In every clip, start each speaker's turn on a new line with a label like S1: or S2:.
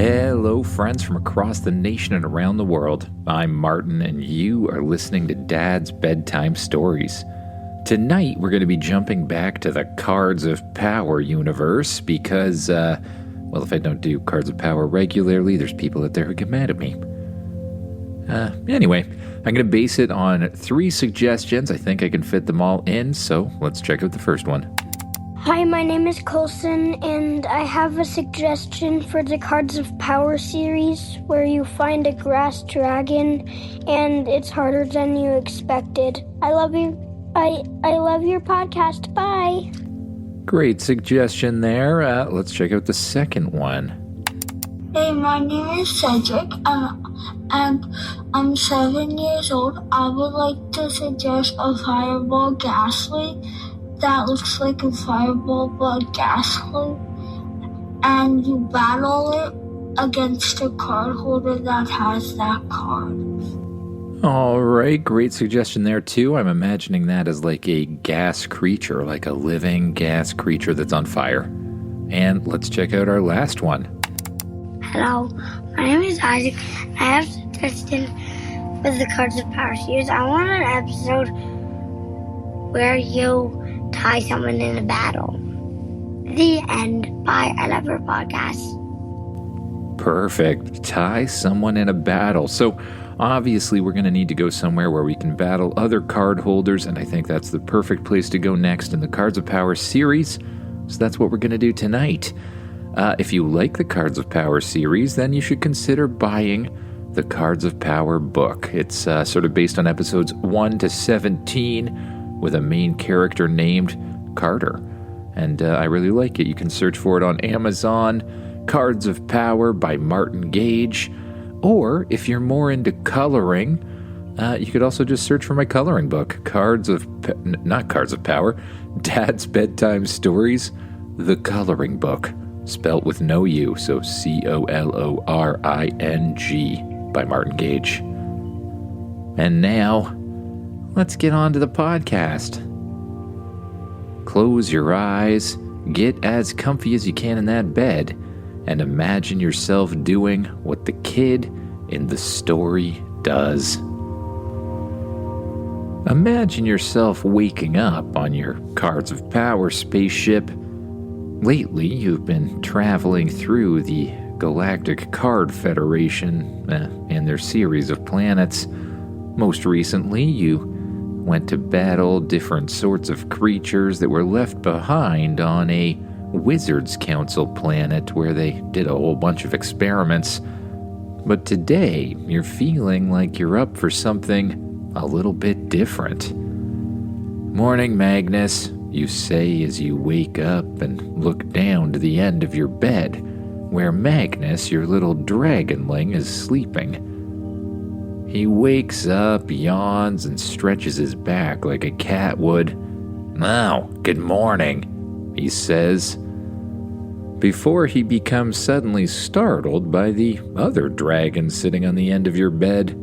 S1: Hello, friends from across the nation and around the world. I'm Martin, and you are listening to Dad's Bedtime Stories. Tonight, we're going to be jumping back to the Cards of Power universe because, if I don't do Cards of Power regularly, there's people out there who get mad at me. Anyway, I'm going to base it on 3 suggestions. I think I can fit them all in, so let's check out the first one.
S2: Hi, my name is Coulson, and I have a suggestion for the Cards of Power series where you find a grass dragon and it's harder than you expected. I love you. I love your podcast. Bye.
S1: Great suggestion there. Let's check out the second one.
S3: Hey, my name is Cedric, and I'm 7 years old. I would like to suggest a fireball Gasling that looks like a fireball but Gasling, and you battle it against a card holder that has that card.
S1: All right, great suggestion there too. I'm imagining that as like a gas creature, like a living gas creature that's on fire. And let's check out our last one.
S2: Hello, my name is Isaac. I have a suggestion for the Cards of Power series. I want an episode where you tie someone in a battle. The end. Bye. I love your podcast.
S1: Perfect. Tie someone in a battle. So obviously we're going to need to go somewhere where we can battle other card holders, and I think that's the perfect place to go next in the Cards of Power series. So that's what we're going to do tonight. If you like the Cards of Power series, then you should consider buying the Cards of Power book. It's sort of based on episodes 1 to 17 with a main character named Carter. And I really like it. You can search for it on Amazon, Cards of Power by Martin Gage. Or if you're more into coloring, you could also just search for my coloring book, not Cards of Power, Dad's Bedtime Stories, the coloring book, spelt with no U, so Coloring by Martin Gage. And now, let's get on to the podcast. Close your eyes, get as comfy as you can in that bed, and imagine yourself doing what the kid in the story does. Imagine yourself waking up on your Cards of Power spaceship. Lately, you've been traveling through the Galactic Card Federation and their series of planets. Most recently, you went to battle different sorts of creatures that were left behind on a Wizards Council planet where they did a whole bunch of experiments. But today, you're feeling like you're up for something a little bit different. Morning, Magnus, you say as you wake up and look down to the end of your bed, where Magnus, your little dragonling, is sleeping. He wakes up, yawns, and stretches his back like a cat would. "Oh, good morning," he says, before he becomes suddenly startled by the other dragon sitting on the end of your bed,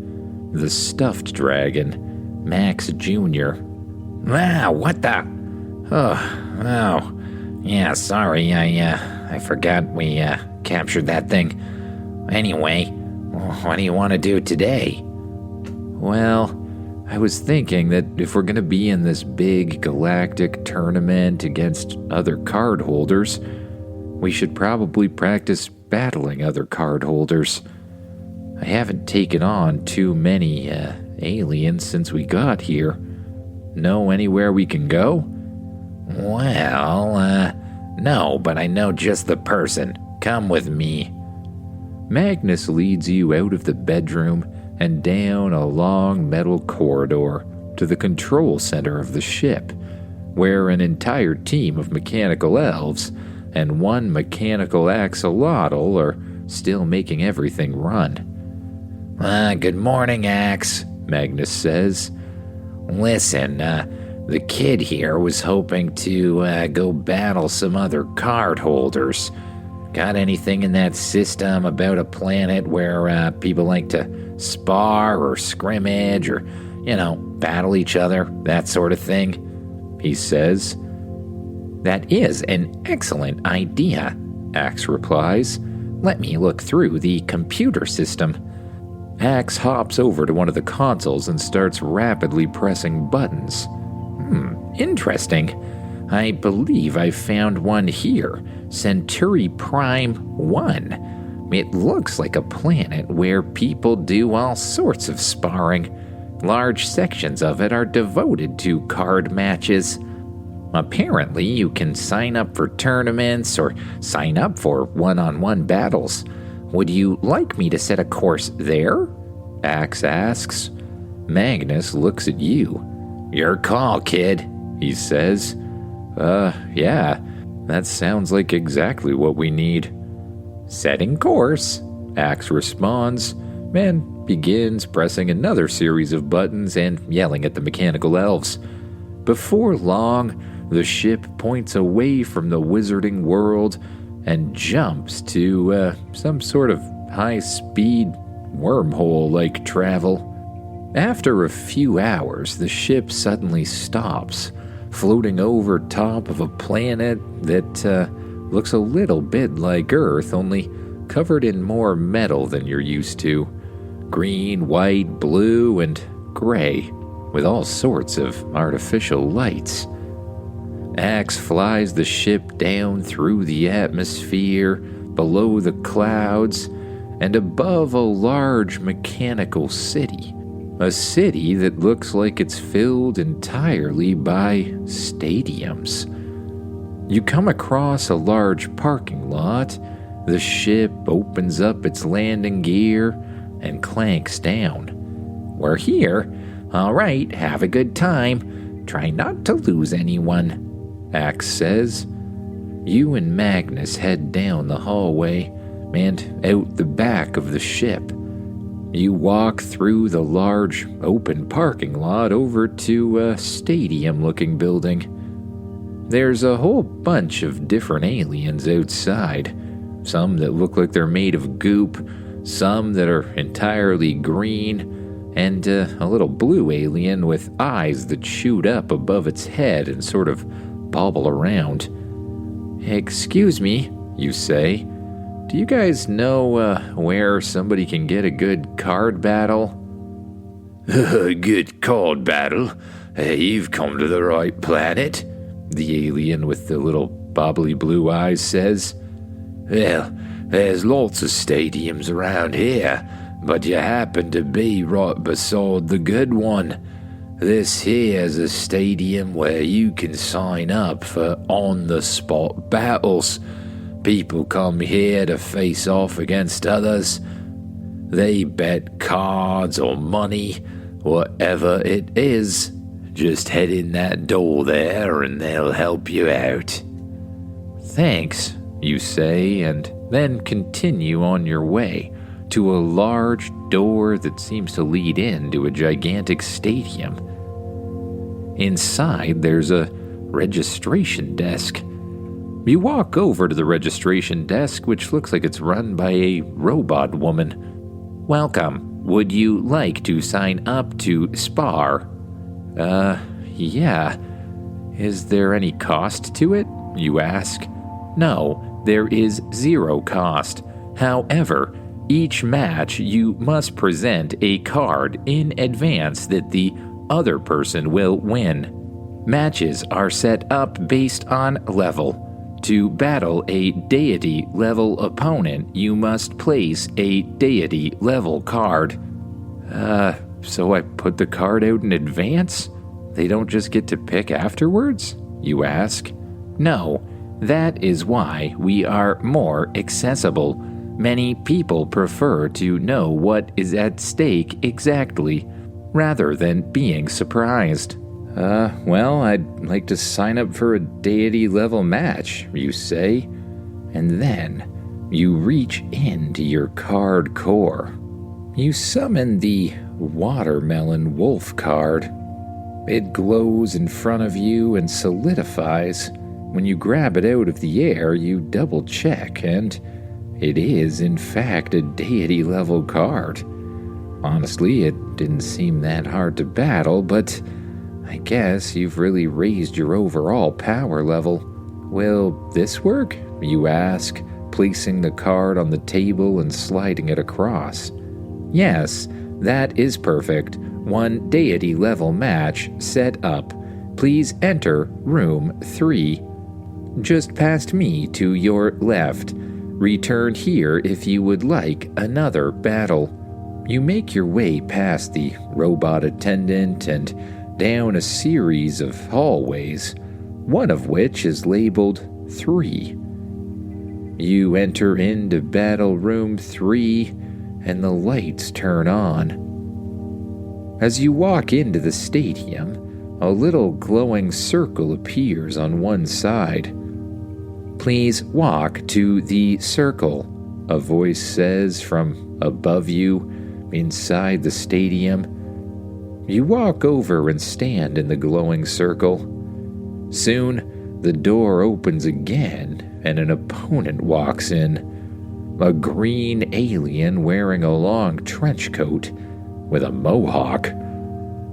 S1: the stuffed dragon, Max Jr. What the? Oh, yeah, sorry, I forgot we captured that thing. Anyway, what do you want to do today? Well, I was thinking that if we're going to be in this big galactic tournament against other card holders, we should probably practice battling other card holders. I haven't taken on too many aliens since we got here. Know anywhere we can go? Well, no, but I know just the person. Come with me. Magnus leads you out of the bedroom and down a long metal corridor to the control center of the ship, where an entire team of mechanical elves and one mechanical axolotl are still making everything run. Good morning, Axe, Magnus says. Listen, the kid here was hoping to go battle some other card holders. Got anything in that system about a planet where people like to spar or scrimmage or, battle each other, that sort of thing? He says. That is an excellent idea, Axe replies. Let me look through the computer system. Axe hops over to one of the consoles and starts rapidly pressing buttons. Interesting. I believe I found one here, Centauri Prime 1. It looks like a planet where people do all sorts of sparring. Large sections of it are devoted to card matches. Apparently, you can sign up for tournaments or sign up for one-on-one battles. Would you like me to set a course there? Axe asks. Magnus looks at you. Your call, kid, he says. Yeah, that sounds like exactly what we need. Setting course, Axe responds, and begins pressing another series of buttons and yelling at the mechanical elves. Before long, the ship points away from the wizarding world and jumps to some sort of high-speed wormhole-like travel. After a few hours, the ship suddenly stops, floating over top of a planet that looks a little bit like Earth, only covered in more metal than you're used to. Green, white, blue, and gray, with all sorts of artificial lights. Axe flies the ship down through the atmosphere, below the clouds, and above a large mechanical city. A city that looks like it's filled entirely by stadiums. You come across a large parking lot. The ship opens up its landing gear and clanks down. We're here. All right, have a good time. Try not to lose anyone, Axe says. You and Magnus head down the hallway and out the back of the ship. You walk through the large open parking lot over to a stadium-looking building. There's a whole bunch of different aliens outside. Some that look like they're made of goop, some that are entirely green, and a little blue alien with eyes that shoot up above its head and sort of bobble around. Excuse me, you say. Do you guys know where somebody can get a good card battle? Good card battle? You've come to the right planet, the alien with the little bobbly blue eyes says. Well, there's lots of stadiums around here, but you happen to be right beside the good one. This here's a stadium where you can sign up for on-the-spot battles. People come here to face off against others. They bet cards or money, whatever it is. Just head in that door there and they'll help you out. Thanks, you say, and then continue on your way to a large door that seems to lead into a gigantic stadium. Inside, there's a registration desk. You walk over to the registration desk, which looks like it's run by a robot woman. Welcome. Would you like to sign up to spar? Yeah. Is there any cost to it? You ask. No, there is zero cost. However, each match you must present a card in advance that the other person will win. Matches are set up based on level. To battle a deity-level opponent, you must place a deity-level card. So I put the card out in advance? They don't just get to pick afterwards? You ask. No, that is why we are more accessible. Many people prefer to know what is at stake exactly, rather than being surprised. Well, I'd like to sign up for a deity-level match, you say. And then you reach into your card core. You summon the Watermelon Wolf card. It glows in front of you and solidifies. When you grab it out of the air, you double-check, and it is, in fact, a deity-level card. Honestly, it didn't seem that hard to battle, but I guess you've really raised your overall power level. Will this work? You ask, placing the card on the table and sliding it across. Yes, that is perfect. One deity level match set up. Please enter room 3. Just past me to your left. Return here if you would like another battle. You make your way past the robot attendant and down a series of hallways, one of which is labeled 3. You enter into battle room 3, and the lights turn on. As you walk into the stadium, a little glowing circle appears on one side. Please walk to the circle, a voice says from above you inside the stadium. You walk over and stand in the glowing circle. Soon, the door opens again and an opponent walks in. A green alien wearing a long trench coat with a mohawk.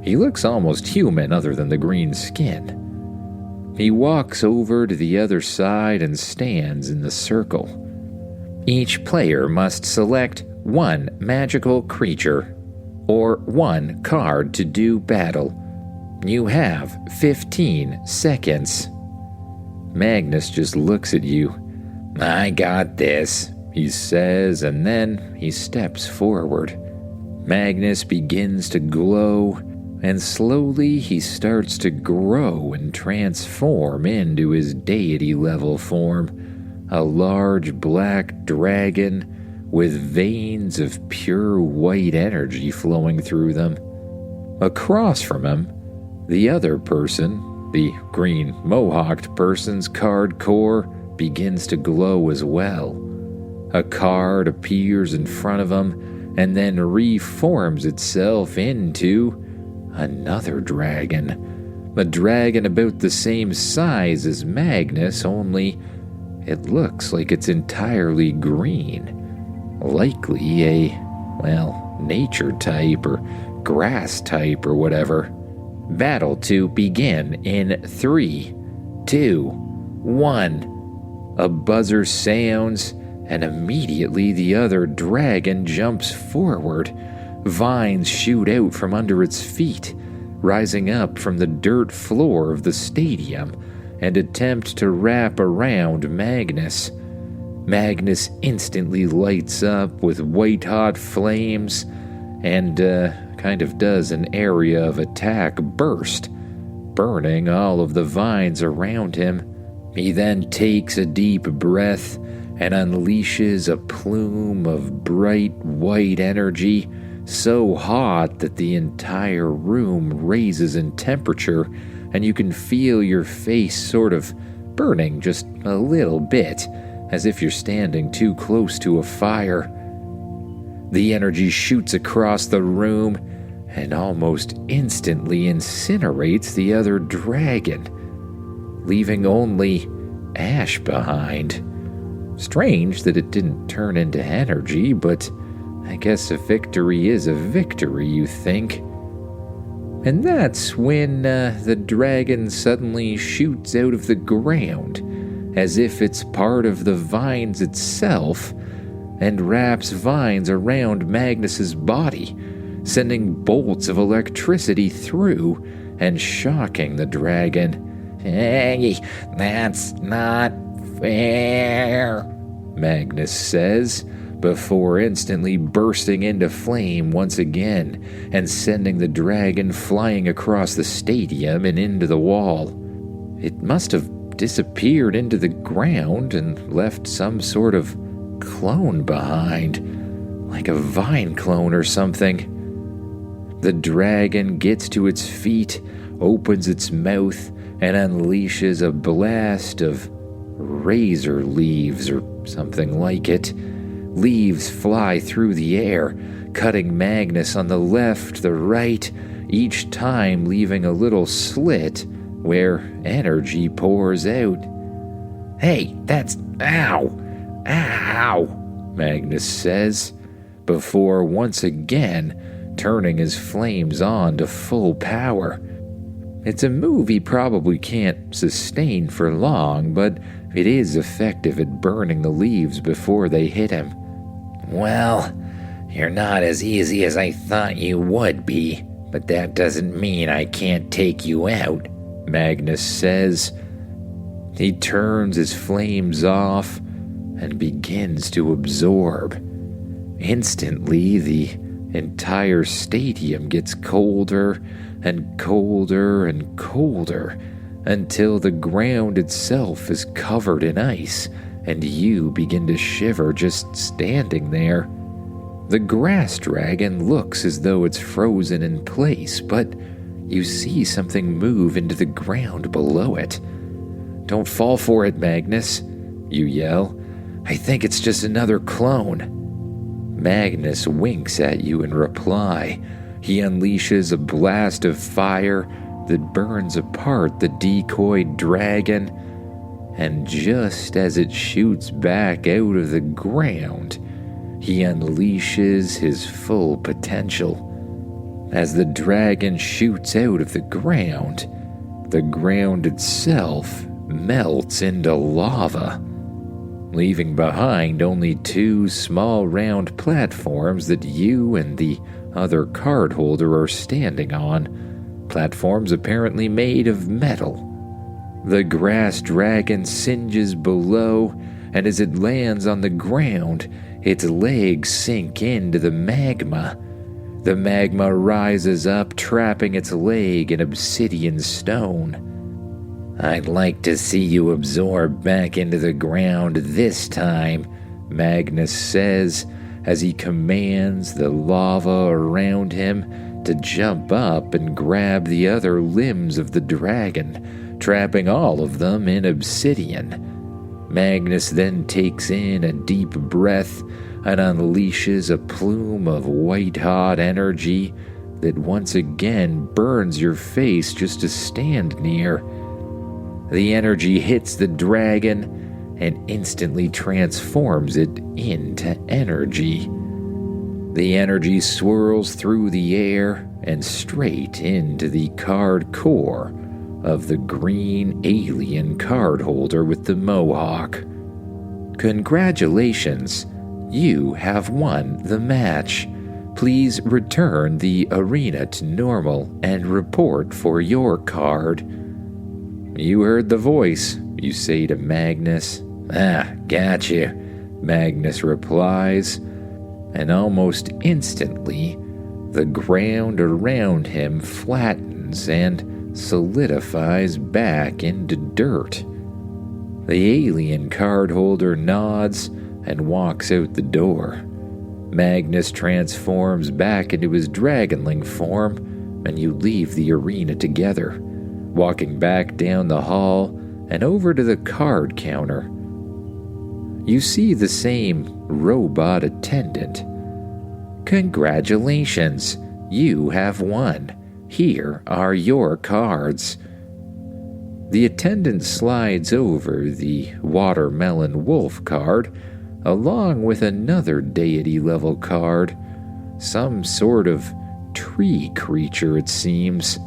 S1: He looks almost human other than the green skin. He walks over to the other side and stands in the circle. Each player must select one magical creature or one card to do battle. You have 15 seconds. Magnus just looks at you. I got this, he says, and then he steps forward. Magnus begins to glow, and slowly he starts to grow and transform into his deity-level form, a large black dragon with veins of pure white energy flowing through them. Across from him, the other person, the green mohawked person's card core, begins to glow as well. A card appears in front of him and then reforms itself into another dragon. A dragon about the same size as Magnus, only it looks like it's entirely green. Likely a, nature type or grass type or whatever. Battle to begin in 3, 2, 1. A buzzer sounds, and immediately the other dragon jumps forward. Vines shoot out from under its feet, rising up from the dirt floor of the stadium, and attempt to wrap around Magnus. Magnus instantly lights up with white-hot flames and kind of does an area of attack burst, burning all of the vines around him. He then takes a deep breath and unleashes a plume of bright white energy, so hot that the entire room raises in temperature, and you can feel your face sort of burning just a little bit, as if you're standing too close to a fire. The energy shoots across the room and almost instantly incinerates the other dragon, leaving only ash behind. Strange that it didn't turn into energy, but I guess a victory is a victory, you think. And that's when the dragon suddenly shoots out of the ground, as if it's part of the vines itself, and wraps vines around Magnus's body, sending bolts of electricity through and shocking the dragon. Hey, that's not fair, Magnus says, before instantly bursting into flame once again and sending the dragon flying across the stadium and into the wall. It must have disappeared into the ground and left some sort of clone behind, like a vine clone or something. The dragon gets to its feet, opens its mouth, and unleashes a blast of razor leaves or something like it. Leaves fly through the air, cutting Magnus on the left, the right, each time leaving a little slit where energy pours out. Hey, that's ow! Ow! Magnus says, before once again turning his flames on to full power. It's a move he probably can't sustain for long, but it is effective at burning the leaves before they hit him.
S4: Well, you're not as easy as I thought you would be, but that doesn't mean I can't take you out,
S1: Magnus says. He turns his flames off and begins to absorb. Instantly, the entire stadium gets colder and colder and colder until the ground itself is covered in ice and you begin to shiver just standing there. The grass dragon looks as though it's frozen in place, but you see something move into the ground below it. "Don't fall for it, Magnus," you yell. "I think it's just another clone." Magnus winks at you in reply. He unleashes a blast of fire that burns apart the decoy dragon, and just as it shoots back out of the ground, he unleashes his full potential. As the dragon shoots out of the ground itself melts into lava, leaving behind only two small round platforms that you and the other card holder are standing on, platforms apparently made of metal. The grass dragon singes below, and as it lands on the ground, its legs sink into the magma. The magma rises up, trapping its leg in obsidian stone.
S4: "I'd like to see you absorb back into the ground this time,"
S1: Magnus says as he commands the lava around him to jump up and grab the other limbs of the dragon, trapping all of them in obsidian. Magnus then takes in a deep breath and unleashes a plume of white-hot energy that once again burns your face just to stand near. The energy hits the dragon and instantly transforms it into energy. The energy swirls through the air and straight into the card core of the green alien card holder with the mohawk. "Congratulations, you have won the match. Please return the arena to normal and report for your card." "You heard the voice," you say to Magnus.
S4: Gotcha,"
S1: Magnus replies, and almost instantly, the ground around him flattens and solidifies back into dirt. The alien card holder nods and walks out the door. Magnus transforms back into his dragonling form, and you leave the arena together, walking back down the hall and over to the card counter. You see the same robot attendant. "Congratulations, you have won. Here are your cards." The attendant slides over the watermelon wolf card, along with another deity-level card, some sort of tree creature it seems.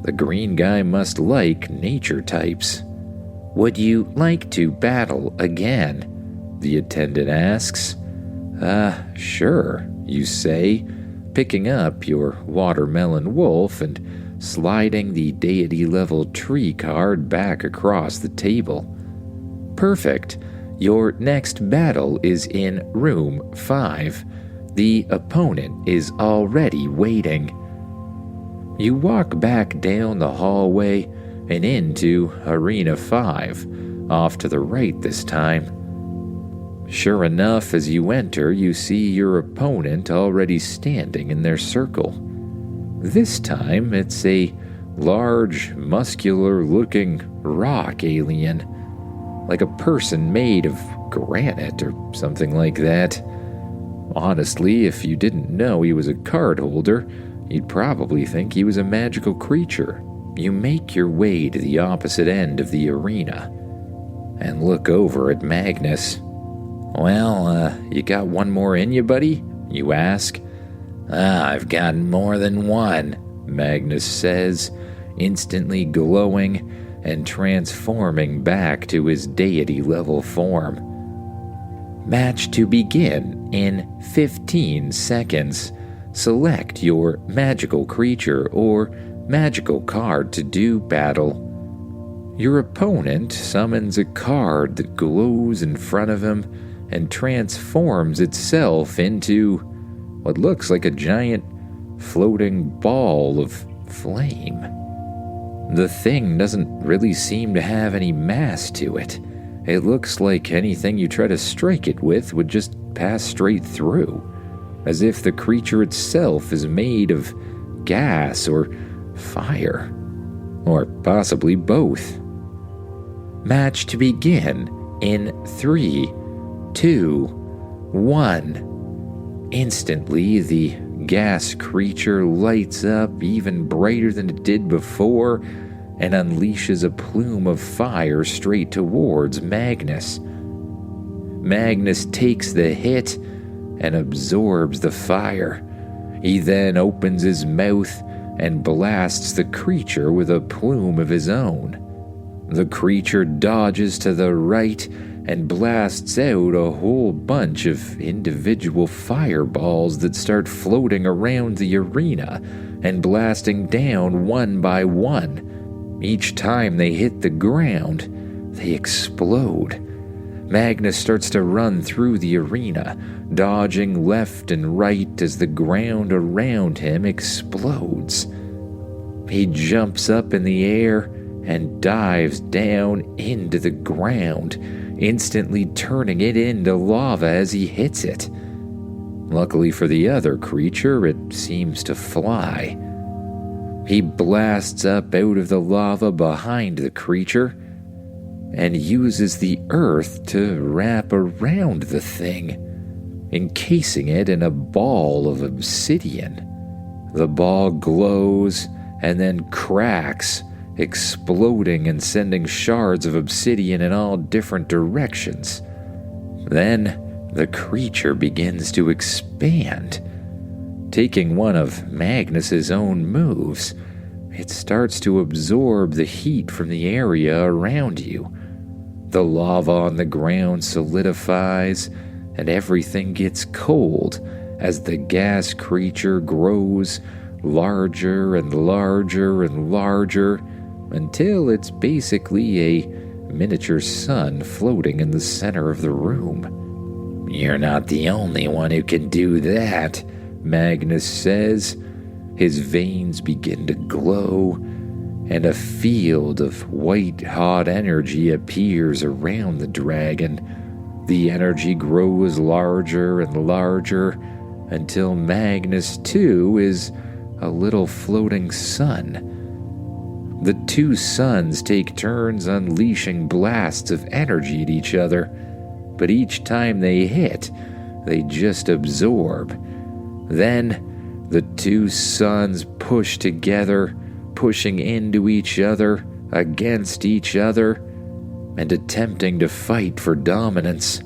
S1: The green guy must like nature types. "Would you like to battle again?" the attendant asks. Sure," you say, picking up your watermelon wolf and sliding the deity-level tree card back across the table. "Perfect. Your next battle is in room 5. The opponent is already waiting." You walk back down the hallway and into Arena 5, off to the right this time. Sure enough, as you enter, you see your opponent already standing in their circle. This time, it's a large, muscular-looking rock alien, like a person made of granite or something like that. Honestly, if you didn't know he was a card holder, you'd probably think he was a magical creature. You make your way to the opposite end of the arena and look over at Magnus. "Well, you got one more in you, buddy?" you ask.
S4: "I've got more than one,"
S1: Magnus says, instantly glowing and transforming back to his deity-level form. Match to begin in 15 seconds. Select your magical creature or magical card to do battle. Your opponent summons a card that glows in front of him and transforms itself into what looks like a giant floating ball of flame. The thing doesn't really seem to have any mass to it. It looks like anything you try to strike it with would just pass straight through, as if the creature itself is made of gas or fire, or possibly both. Match to begin in 3, 2, 1. Instantly, the gas creature lights up even brighter than it did before and unleashes a plume of fire straight towards Magnus. Magnus takes the hit and absorbs the fire. He then opens his mouth and blasts the creature with a plume of his own. The creature dodges to the right and blasts out a whole bunch of individual fireballs that start floating around the arena and blasting down one by one. Each time they hit the ground, they explode. Magnus starts to run through the arena, dodging left and right as the ground around him explodes. He jumps up in the air and dives down into the ground, instantly turning it into lava as he hits it. Luckily for the other creature, it seems to fly. He blasts up out of the lava behind the creature and uses the earth to wrap around the thing, encasing it in a ball of obsidian. The ball glows and then cracks, exploding and sending shards of obsidian in all different directions. Then the creature begins to expand. Taking one of Magnus's own moves, it starts to absorb the heat from the area around you. The lava on the ground solidifies, and everything gets cold as the gas creature grows larger and larger and larger until it's basically a miniature sun floating in the center of the room.
S4: "You're not the only one who can do that,"
S1: Magnus says. His veins begin to glow, and a field of white-hot energy appears around the dragon. The energy grows larger and larger until Magnus, too, is a little floating sun. The two suns take turns unleashing blasts of energy at each other, but each time they hit, they just absorb. Then, the two suns push together, pushing into each other, against each other, and attempting to fight for dominance.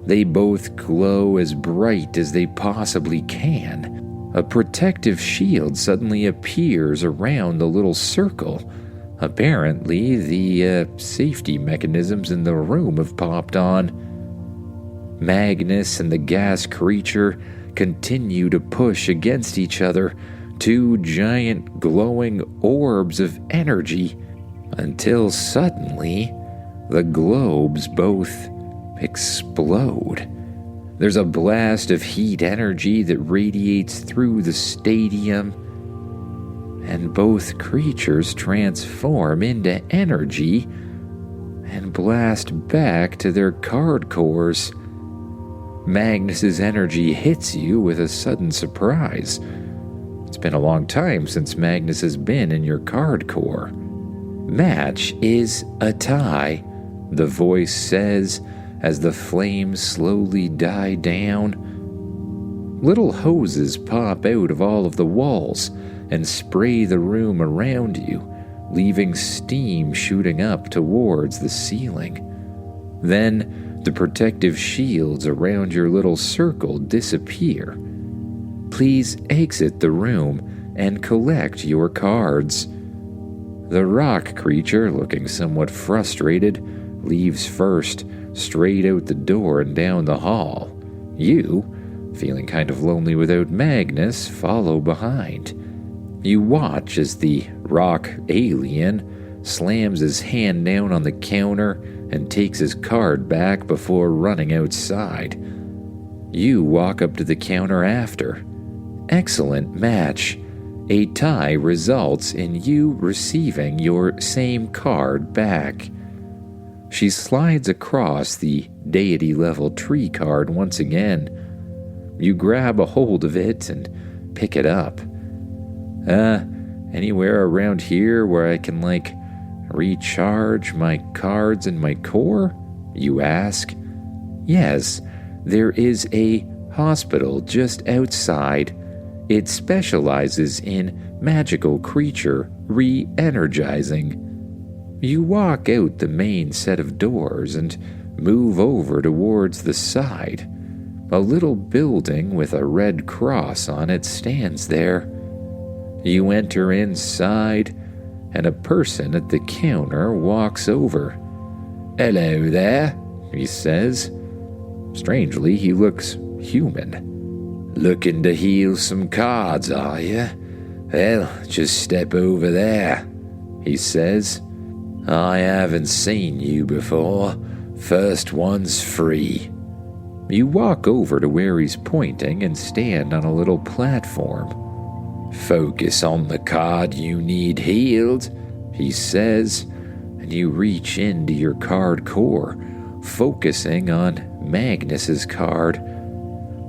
S1: They both glow as bright as they possibly can. A protective shield suddenly appears around the little circle. Apparently, the safety mechanisms in the room have popped on. Magnus and the gas creature continue to push against each other, two giant glowing orbs of energy, until suddenly the globes both explode. There's a blast of heat energy that radiates through the stadium, and both creatures transform into energy and blast back to their card cores. Magnus's energy hits you with a sudden surprise. It's been a long time since Magnus has been in your card core. Match is a tie, the voice says as the flames slowly die down. Little hoses pop out of all of the walls and spray the room around you, leaving steam shooting up towards the ceiling. Then, the protective shields around your little circle disappear. Please exit the room and collect your cards. The rock creature, looking somewhat frustrated, leaves first, straight out the door and down the hall. You, feeling kind of lonely without Magnus, follow behind. You watch as the rock alien slams his hand down on the counter and takes his card back before running outside. You walk up to the counter after. Excellent match. A tie results in you receiving your same card back. She slides across the deity-level tree card once again. You grab a hold of it and pick it up. Anywhere around here where I can, recharge my cards in my core? You ask. Yes, there is a hospital just outside. It specializes in magical creature re-energizing. You walk out the main set of doors and move over towards the side. A little building with a red cross on it stands there. You enter inside, and a person at the counter walks over. "Hello there," he says. Strangely, he looks human. "Looking to heal some cards, are you? Well, just step over there," he says. "I haven't seen you before. First one's free." You walk over to where he's pointing and stand on a little platform. "Focus on the card you need healed," he says, and you reach into your card core, focusing on Magnus's card.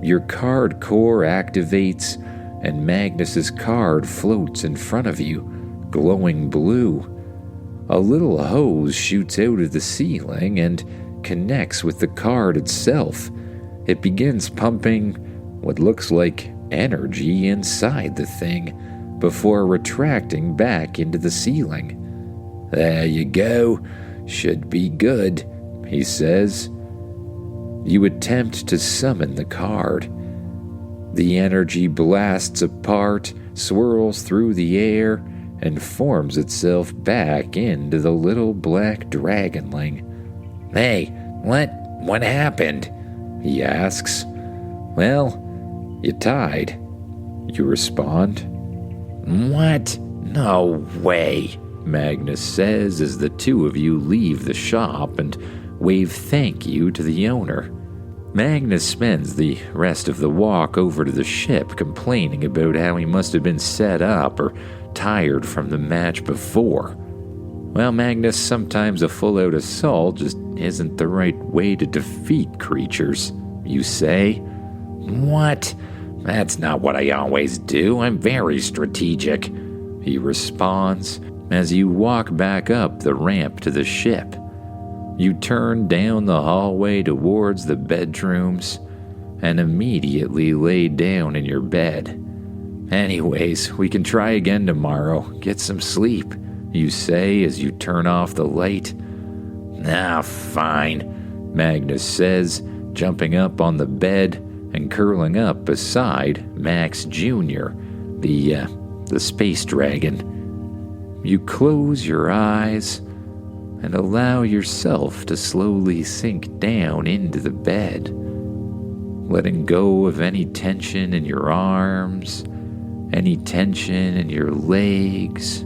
S1: Your card core activates, and Magnus's card floats in front of you, glowing blue. A little hose shoots out of the ceiling and connects with the card itself. It begins pumping what looks like energy inside the thing before retracting back into the ceiling. "There you go. Should be good," he says. You attempt to summon the card. The energy blasts apart, swirls through the air, and forms itself back into the little black dragonling.
S4: "Hey, what happened?"
S1: he asks. "Well, you tied," you respond.
S4: "What? No way,"
S1: Magnus says as the two of you leave the shop and wave thank you to the owner. Magnus spends the rest of the walk over to the ship complaining about how he must have been set up or tired from the match before. Well, Magnus, sometimes a full-out assault just isn't the right way to defeat creatures, you say.
S4: "What? That's not what I always do. I'm very strategic,"
S1: he responds as you walk back up the ramp to the ship. You turn down the hallway towards the bedrooms and immediately lay down in your bed. "Anyways, we can try again tomorrow. Get some sleep," you say as you turn off the light.
S4: "Ah, fine,"
S1: Magnus says, jumping up on the bed and curling up beside Max Jr., the space dragon. You close your eyes and allow yourself to slowly sink down into the bed, letting go of any tension in your arms, any tension in your legs.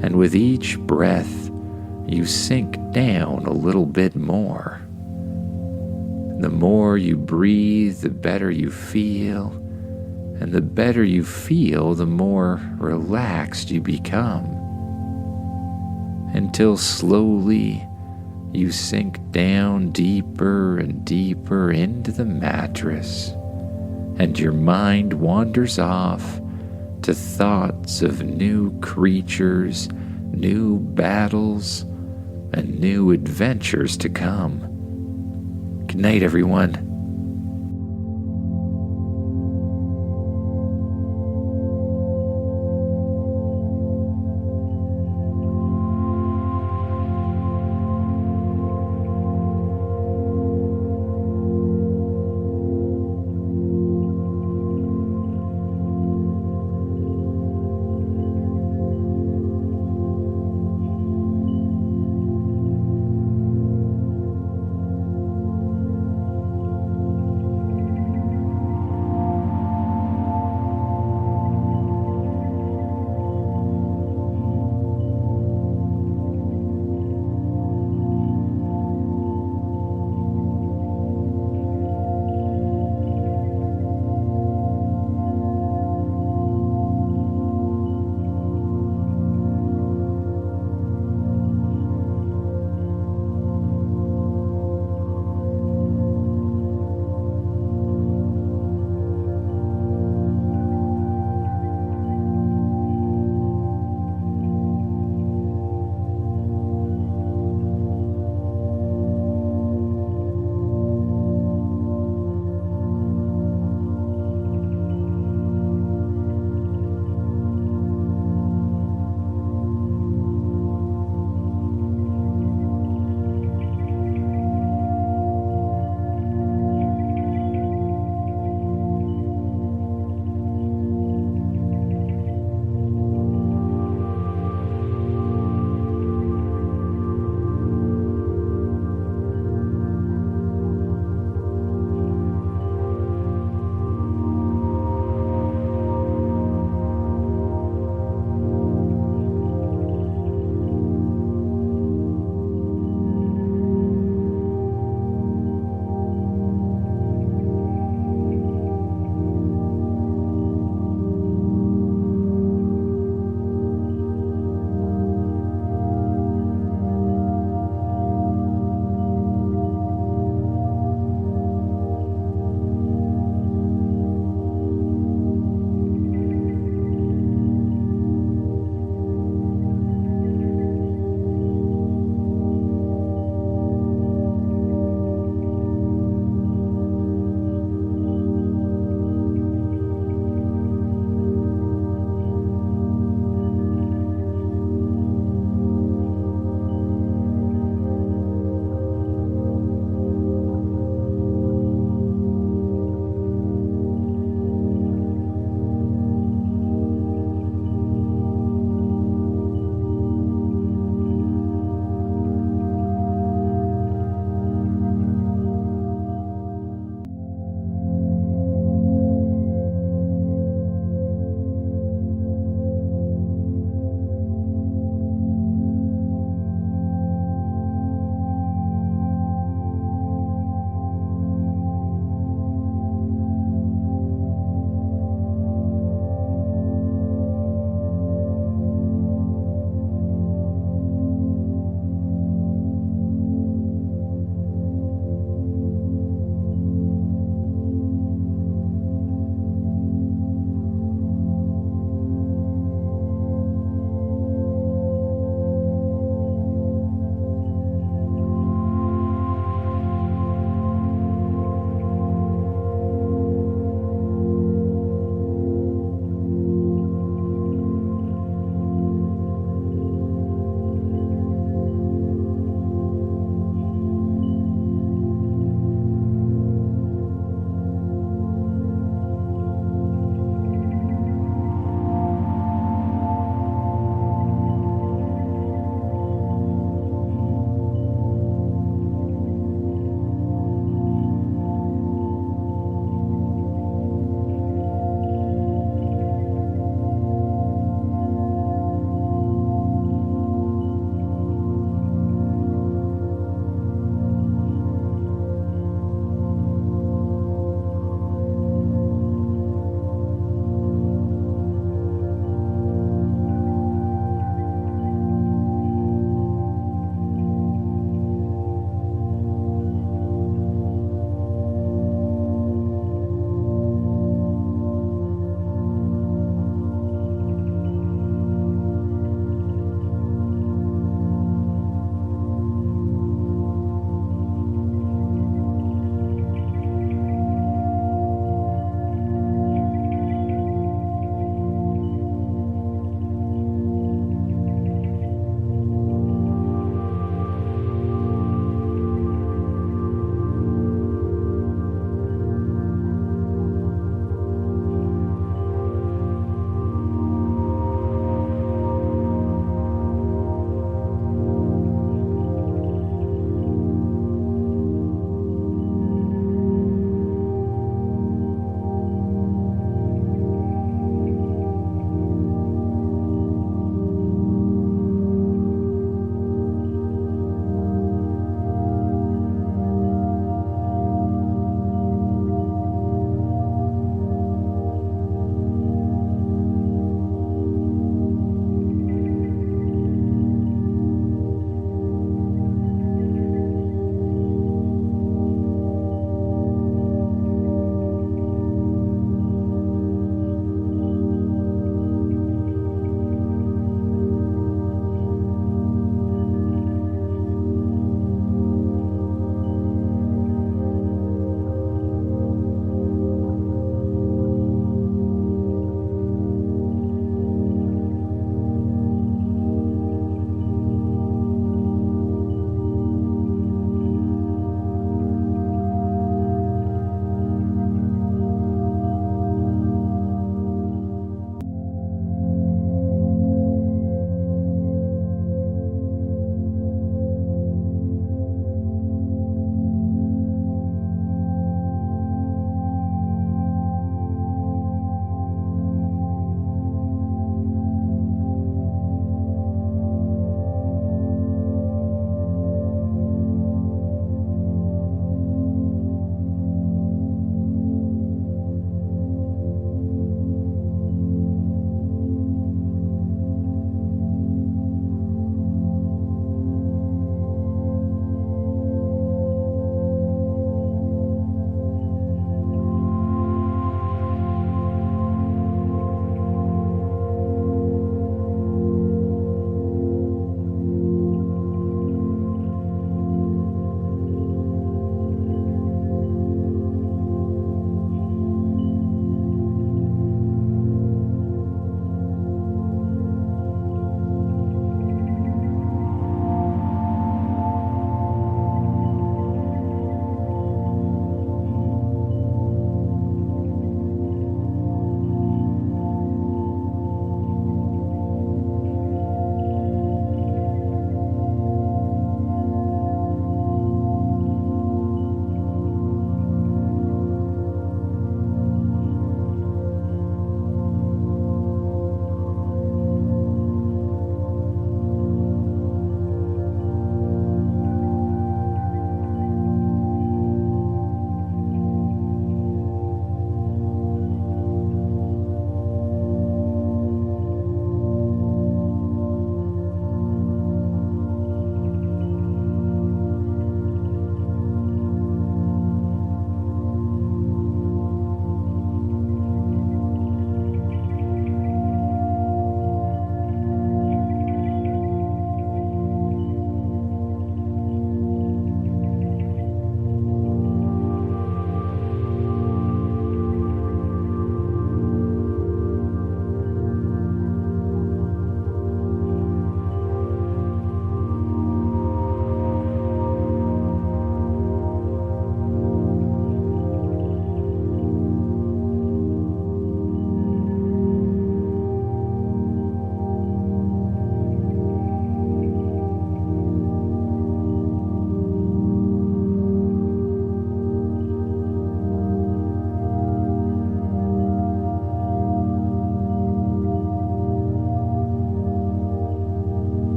S1: And with each breath, you sink down a little bit more. The more you breathe, the better you feel, and the better you feel, the more relaxed you become. Until slowly you sink down deeper and deeper into the mattress, and your mind wanders off to thoughts of new creatures, new battles, and new adventures to come. Good night, everyone.